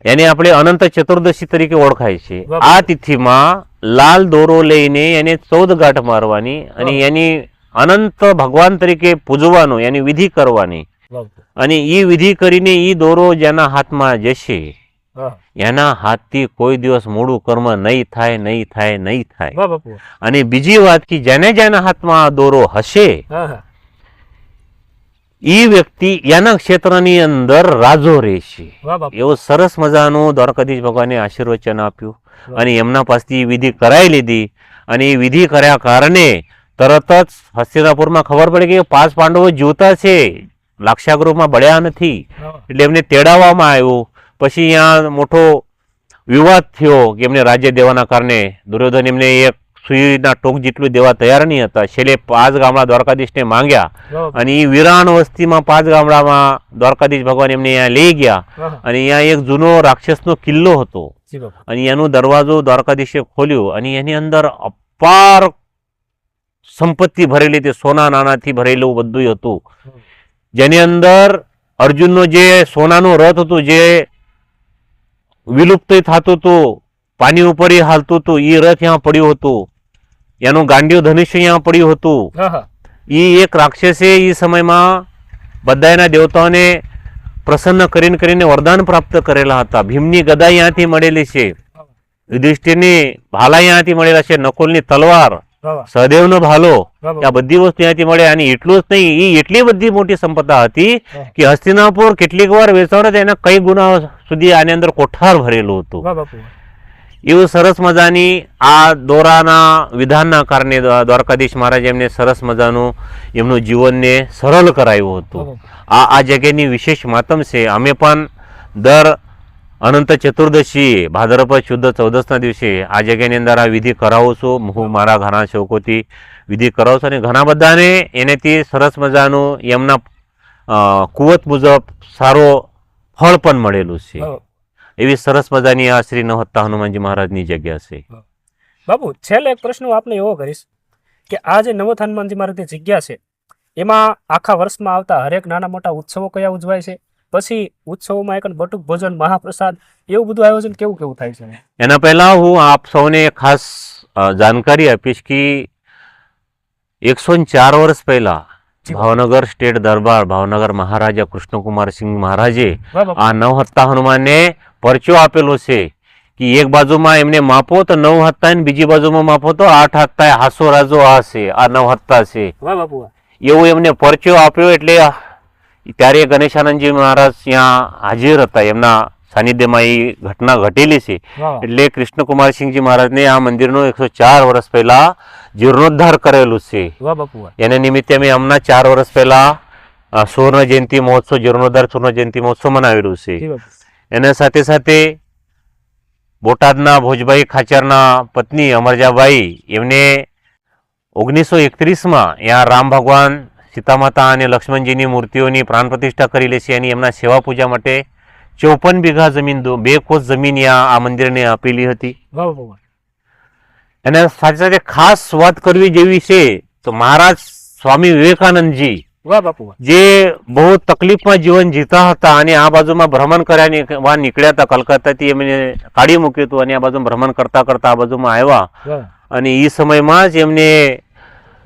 એને આપણે અનંત ચતુર્દશી તરીકે ઓળખાય છે. આ તિથિમાં લાલ દોરો લઈને એને 14 ગાંઠ મારવાની અને એની અનંત ભગવાન તરીકે પૂજવાનું, એની વિધિ કરવાની. અને એ વિધિ કરીને એ દોરો જેના હાથમાં જશે એના હાથથી કોઈ દિવસ મૂળું કર્મ નહીં થાય, નહીં થાય, નહીં થાય. અને બીજી વાત કે જેના હાથમાં આ દોરો હશે એ વ્યક્તિ એના ક્ષેત્રની અંદર રાજો રહેશે. વાહ બાપુ. એવું સરસ મજાનું દ્વારકાધીશ ભગવાને આશીર્વચન આપ્યું અને એમના પાસેથી વિધિ કરાવી લીધી અને એ વિધિ કર્યા કારણે તરત જ હસ્તિનાપુરમાં ખબર પડી કે 5 પાંડવો જીવતા છે, લાક્ષાગૃહમાં બળ્યા નથી. એટલે એમને તેડાવવામાં આવ્યું. પછી અહીંયા મોટો વિવાદ થયો કે એમને રાજ્ય દેવાના કારણે દુર્યોધન એમને એક સુઈના ટોક જેટલું દેવા તૈયાર નહીં હતા. છેલ્લે 5 ગામડા દ્વારકાધીશને માંગ્યા અને એ વિરાણ વસ્તીમાં 5 ગામડામાં દ્વારકાધીશ ભગવાન એમને અહીંયા લઈ ગયા અને અહીંયા એક જૂનો રાક્ષસનો કિલ્લો હતો અને એનો દરવાજો દ્વારકાધીશે ખોલ્યો અને એની અંદર અપાર સંપત્તિ ભરેલી હતી, સોના નાણાથી ભરેલું બધું હતું. જેની અંદર અર્જુનનો જે સોનાનું રથ હતું, જે વિલુપ્ત થતું હતું, પાણી ઉપર હાલતું હતું, એ રથ અહીંયા પડ્યું હતું. એનું ગાંડિયું ધનુષ્ય અહીંયા પડ્યું હતું. એ એક રાક્ષસે એ સમયમાં બધાના દેવતાઓને પ્રસન્ન કરીને વરદાન પ્રાપ્ત કરેલા હતા. ભીમની ગદા અહીંયાથી મળેલી છે, યુધિષ્ઠિરની ભાલા અહીંયાથી મળેલા છે, નકુલની તલવાર, સહદેવનો ભાલો, આ બધી વસ્તુ અહીંયાથી મળે. અને એટલું જ નહીં, એ એટલી બધી મોટી સંપદા હતી કે હસ્તિનાપુર કેટલીક વાર વેચાણ એના કઈ ગુના સુધી આની અંદર કોઠાર ભરેલું હતું. એવું સરસ મજાની આ દોરાના વિધાનના કારણે દ્વારકાધીશ મહારાજ એમને સરસ મજાનું એમનું જીવનને સરળ કરાવ્યું હતું. આ જગ્યાની વિશેષ માતમ છે. અમે પણ દર અનંત ચતુર્દશી ભાદરપદ શુદ્ધ 14ના દિવસે આ જગ્યાની અંદર આ વિધિ કરાવું છું. હું મારા ઘણા સેવકોથી વિધિ કરાવું છું અને ઘણા બધાને એનેથી સરસ મજાનું એમના કુવત મુજબ સારો ફળ પણ મળેલું છે. એવી સરસ મજાની આ શ્રી નવહત્તા હનુમાનજી મહારાજની જગ્યા છે. બાપુ, છેલ્લે એક પ્રશ્ન હું આપને એવો કરીશ કે આ જે નવહત્તા હનુમાનજી મહારાજની જગ્યા છે એમાં આખા વર્ષમાં આવતા હરેક નાના મોટા ઉત્સવો કયા ઉજવાય છે? પછી ઉત્સવોમાં એક બટુક ભોજન, મહાપ્રસાદ, એવું બધું આયોજન કેવું થાય છે? એના પહેલા હું આપ સૌને ખાસ જાણકારી આપીશ કે 104 વર્ષ પહેલા ભાવનગર સ્ટેટ દરબાર ભાવનગર મહારાજા કૃષ્ણકુમારસિંહ મહારાજે આ નવહત્તા હનુમાનને પરચો આપેલો છે કે એક બાજુમાં એમને માપો તો 9 હત્તા ને બીજી બાજુમાં માપો તો 8 હત્તા, હાસો રાજો આ છે, આ 9 હત્તા છે. એવું એમને પરચો આપ્યો. એટલે ત્યારે ગણેશાનંદજી મહારાજ ત્યાં હાજર હતા, એમના સાનિધ્યમાં એ ઘટના ઘટેલી છે. એટલે કૃષ્ણકુમારસિંહજી મહારાજને આ મંદિરનો 104 વર્ષ પહેલા જીર્ણોદ્ધાર કરેલું છે. એને નિમિત્તે અમે હમણાં 4 વર્ષ પહેલા સુવર્ણ જયંતિ મહોત્સવ, જીર્ણોદ્ધાર સુવર્ણ જયંતિ મહોત્સવ મનાવેલું છે. એના સાથે સાથે બોટાદના ભોજભાઈ ખાચરના પત્ની અમરજાભાઈ એમને 1931માં ત્યાં રામ ભગવાન, સીતા માતા અને લક્ષ્મણજીની મૂર્તિઓની પ્રાણ પ્રતિષ્ઠા કરેલી છે. એની એમના સેવા પૂજા માટે 54 વીઘા જમીન, 2 કોસ જમીન આ મંદિરને આપેલી હતી. અને સાથે સાથે ખાસ વાત કરવી જેવી છે તો મહારાજ સ્વામી વિવેકાનંદજી જે બહુ તકલીફમાં જીવન જીતા હતા અને આ બાજુમાં ભ્રમણ કર્યા નીકળ્યા હતા, કલકત્તાથી એમને કાઢી મૂક્યું હતું અને આ બાજુ ભ્રમણ કરતા કરતા આ બાજુમાં આવ્યા. અને એ સમયમાં જ એમને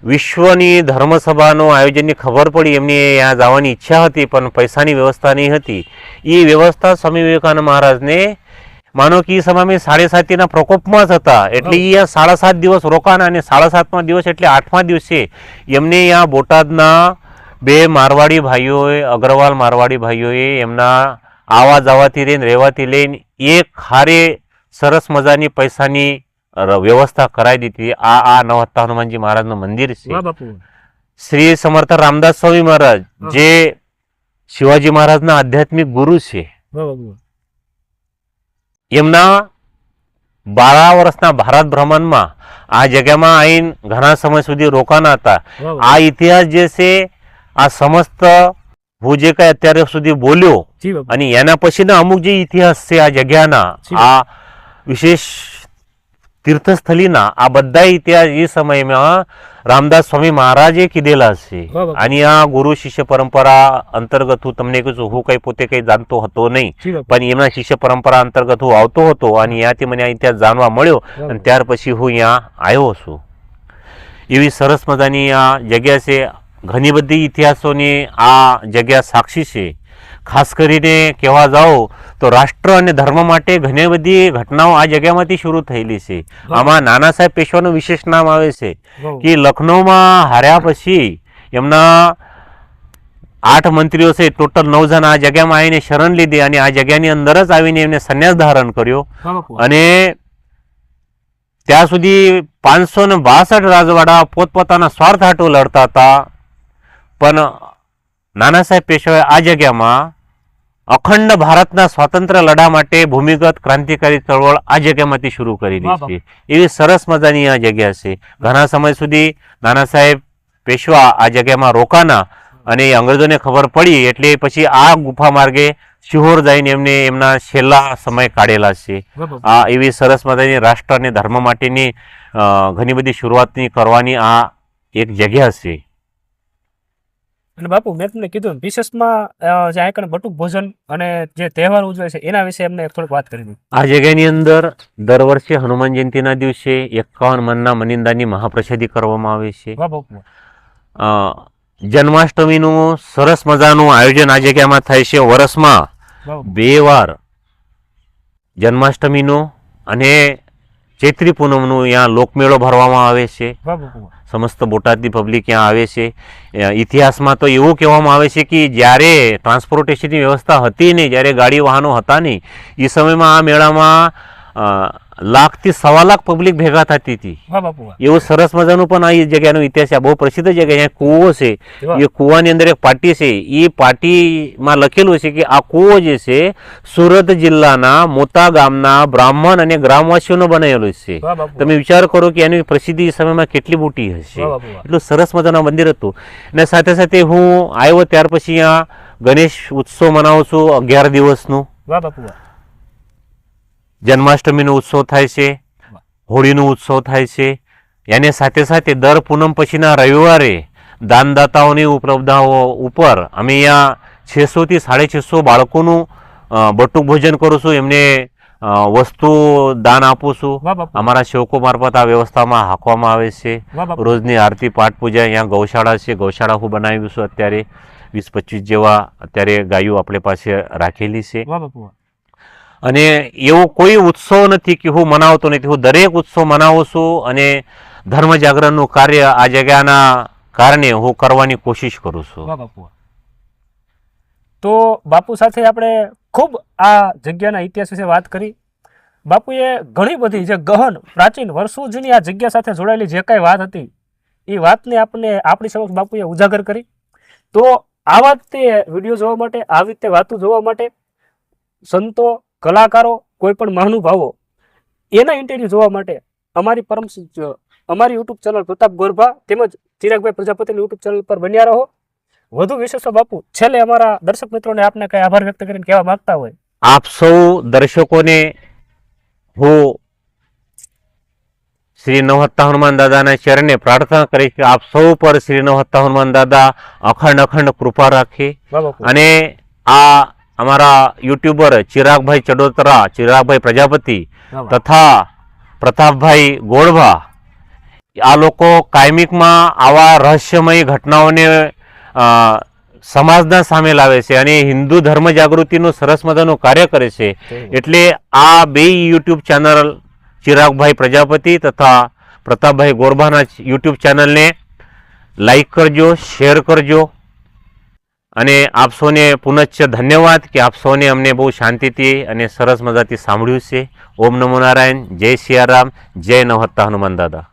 વિશ્વની ધર્મસભાનું આયોજનની ખબર પડી. એમની ત્યાં જવાની ઈચ્છા હતી પણ પૈસાની વ્યવસ્થા નહીં હતી. એ વ્યવસ્થા સ્વામી વિવેકાનંદ મહારાજને માનો કે એ સમયમાં 7.5 પ્રકોપમાં જ હતા. એટલે એ 7.5 દિવસ રોકાણા અને 7.5મા દિવસ એટલે 8મા દિવસે એમને અહીંયા બોટાદના 2 મારવાડી ભાઈઓએ, અગ્રવાલ મારવાડી ભાઈઓએ એમના આવા જવાથી લઈને રહેવાથી લઈને એક હારે સરસ મજાની પૈસાની વ્યવસ્થા કરાવી દીધી. આ નવહત્તા હનુમાનજી મહારાજનું મંદિર છે. શ્રી સમર્થ રામદાસ સ્વામી મહારાજ જે શિવાજી મહારાજના આધ્યાત્મિક ગુરુ છે, એમના 12 વર્ષના ભારત ભ્રમણમાં આ જગ્યામાં આવીને ઘણા સમય સુધી રોકાણા હતા. આ ઇતિહાસ જે છે આ સમસ્ત હું જે કઈ અત્યારે સુધી બોલ્યો અને એના પછીના અમુક જે ઇતિહાસ છે આ જગ્યાના, આ વિશેષ તીર્થસ્થળીના, આ બધા ઇતિહાસ એ સમયમાં રામદાસ સ્વામી મહારાજે કીધેલા છે. આની આ ગુરુ શિષ્ય પરંપરા અંતર્ગત હું તમને કહું છું, હું કઈ પોતે કઈ જાણતો હતો નહીં પણ એમના શિષ્ય પરંપરા અંતર્ગત હું આવતો હતો અને ત્યાંથી મને આ ઇતિહાસ જાણવા મળ્યો અને ત્યાર પછી હું અહીંયા આવ્યો છું. એવી સરસ મજાની આ જગ્યા છે. ઘણી બધી ઇતિહાસોની આ જગ્યા સાક્ષી છે. ખાસ કરીને કહેવા જાઓ તો રાષ્ટ્ર અને ધર્મ માટે ઘણી બધી ઘટનાઓ આ જગ્યામાંથી શરૂ થયેલી છે. આમાં નાના સાહેબ પેશવાનું વિશેષ નામ આવે છે કે લખનૌમાં હાર્યા પછી એમના 8 મંત્રીઓ છે ટોટલ 9 જણા આ જગ્યામાં આવીને શરણ લીધી અને આ જગ્યાની અંદર જ આવીને એમને સંન્યાસ ધારણ કર્યો. હા બાપુ. અને ત્યાં સુધી 562 રાજવાડા પોતપોતાના સ્વાર્થ હાટુ લડતા હતા, પણ નાના સાહેબ પેશવાએ આ જગ્યામાં અખંડ ભારતના સ્વાતંત્ર્ય લડા માટે ભૂમિગત ક્રાંતિકારી ચળવળ આ જગ્યામાંથી શરૂ કરેલી છે. એવી સરસ મજાની આ જગ્યા છે. ઘણા સમય સુધી નાના સાહેબ પેશવા આ જગ્યામાં રોકાના અને અંગ્રેજોને ખબર પડી એટલે પછી આ ગુફા માર્ગે શિહોર જઈને એમને એમના છેલ્લા સમય કાઢેલા છે. આ એવી સરસ મજાની રાષ્ટ્ર અને ધર્મ માટેની ઘણી બધી શરૂઆતની કરવાની આ એક જગ્યા છે. અને બાપુ મેં તમને કીધું વિશેષમાં જે આયકણ બટુક ભોજન અને જે તહેવાર ઉજવે છે એના વિશે એમને થોડીક વાત કરી દીધી. આ જગ્યાની અંદર દર વર્ષે હનુમાન જયંતિના દિવસે 51 મનના મનિંદાની મહાપ્રસાદી કરવામાં આવે છે. વાહ બાપુ. જન્માષ્ટમીનું સરસ મજાનું આયોજન આ જગ્યામાં થાય છે. વર્ષમાં 2 વાર જન્માષ્ટમીનો અને ચૈત્રી પૂનમનું અહીંયા લોકમેળો ભરવામાં આવે છે. વાહ બાપુ. સમસ્ત બોટાદની પબ્લિક ત્યાં આવે છે. ઇતિહાસમાં તો એવું કહેવામાં આવે છે કે જ્યારે ટ્રાન્સપોર્ટેશનની વ્યવસ્થા હતી નહીં, જ્યારે ગાડી વાહનો હતા નહીં, એ સમયમાં આ મેળામાં 1 લાખથી 1.25 લાખ પબ્લિક ભેગા થતી હતી. વાહ બાપુ. એવું સરસ મજાનું પણ આ જગ્યાનો ઇતિહાસ છે. બહુ પ્રસિદ્ધ જગ્યા. અહીંયા કૂવો છે. એ કૂવાની અંદર એક પાટી છે. એ પાટીમાં લખેલું છે કે આ કૂવો જે છે સુરત જિલ્લાના મોતા ગામના બ્રાહ્મણ અને ગ્રામવાસીઓનો બનાવેલો છે. તમે વિચાર કરો કે એની પ્રસિદ્ધિ એ સમયમાં કેટલી મોટી હશે. એટલું સરસ મજાનું મંદિર હતું. અને સાથે સાથે હું આવ્યો ત્યાર પછી અહીંયા ગણેશ ઉત્સવ મનાવું છું 11 દિવસનું. વાહ બાપુ. જન્માષ્ટમીનો ઉત્સવ થાય છે, હોળીનો ઉત્સવ થાય છે. એને સાથે સાથે દર પૂનમ પછીના રવિવારે દાનદાતાઓની ઉપલબ્ધતાઓ ઉપર અમે અહીંયા 600 થી 650 બાળકોનું બટુક ભોજન કરું છું. એમને વસ્તુ દાન આપું છું. અમારા સેવકો મારફત આ વ્યવસ્થામાં હાંકવામાં આવે છે. રોજની આરતી પાઠ પૂજા. અહીંયા ગૌશાળા છે. ગૌશાળા હું બનાવ્યું છું. અત્યારે 20-25 જેવા અત્યારે ગાયો આપણે પાસે રાખેલી છે. અને એવો કોઈ ઉત્સવ નથી કે હું મનાવતો નથી. હું દરેક ઉત્સવ મનાવું છું અને ધર્મ જાગરણનું કાર્ય આ જગ્યાના કારણે હું કરવાની કોશિશ કરું છું. તો બાપુ સાથે આપણે ખૂબ આ જગ્યાના ઇતિહાસ વિશે વાત કરી. બાપુએ ઘણી બધી જે ગહન પ્રાચીન વર્ષો જૂની આ જગ્યા સાથે જોડાયેલી જે કાંઈ વાત હતી એ વાતને આપણી સમક્ષ બાપુએ ઉજાગર કરી. તો આવા રીતે વિડીયો જોવા માટે, આવી રીતે વાતો જોવા માટે સંતો, કલાકારો, કોઈ પણ મહાનુભાવો એના ઇન્ટરવ્યુ જોવા માટે અમારી યુટ્યુબ ચેનલ પ્રતાપ ગોરભા તેમજ ચિરાગભાઈ પ્રજાપતિની યુટ્યુબ ચેનલ પર બન્યા રહો. વધુ વિશેષો બાપુ છેલ્લે અમારા દર્શક મિત્રોને આપને કઈ આભાર વ્યક્ત કરીને કહેવા માંગતા હોય? આપ સૌ દર્શકોને હું શ્રી નવહત્તા હનુમાન દાદાના ચરણે પ્રાર્થના કરીશ કે આપ સૌ પર શ્રી નવહત્તા હનુમાન દાદા અખંડ કૃપા રાખે. અને આ અમારા યુટ્યુબર ચિરાગભાઈ ચડોતરા, ચિરાગભાઈ પ્રજાપતિ તથા પ્રતાપભાઈ ગોળભા, આ લોકો કાયમિકમાં આવા રહસ્યમય ઘટનાઓને સમાજના સામે લાવે છે અને હિન્દુ ધર્મ જાગૃતિનું સરસ મજાનું કાર્ય કરે છે. એટલે આ 2 યુટ્યુબ ચેનલ ચિરાગભાઈ પ્રજાપતિ તથા પ્રતાપભાઈ ગોરભાના યુટ્યુબ ચેનલને લાઈક કરજો, શેર કરજો. અને આપ સૌને પુનશ્ચ ધન્યવાદ કે આપ સૌને અમને બહુ શાંતિથી અને સરસ મજાથી સાંભળ્યું છે. ઓમ નમો નારાયણ. જય સિયારામ. જય નવહત્તા હનુમાન દાદા.